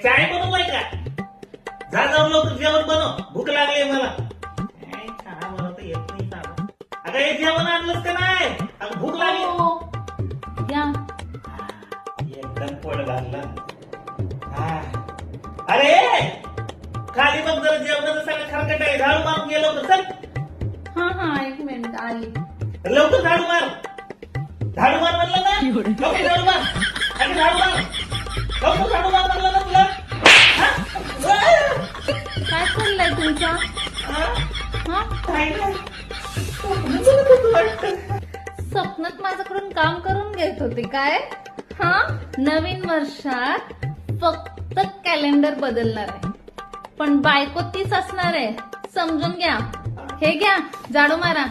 चाय बनवलाय का? जा जाऊन लवकर जेवण बनव, भूक लागली मला. चहा बनवता येत नाही साधं. अगं हे जेवण आणलंस का नाही? अगं भूक लागली. हो. या. एकदम पोट भरलं. अरे खाली बघ जरा जेवणाचं सगळं खरकट आहे. झाडू मारून गेलो होतं. चल हा एक मिनिट आली. लवकर झाडू मार. झाडू मार म्हणलं ना. लवकर झाडू मार. अरे झाडू मार. लवकर झाडू मार म्हणलं ना तुला. काय चाललंय तुमचं? काय नाही. स्वप्नात माझ्याकडून काम करून घेत होते काय? नवीन वर्षात फक्त कॅलेंडर बदलणार आहे, पण बायको तीच असणार आहे, समजून घ्या. हे घ्या, झाडू मारा.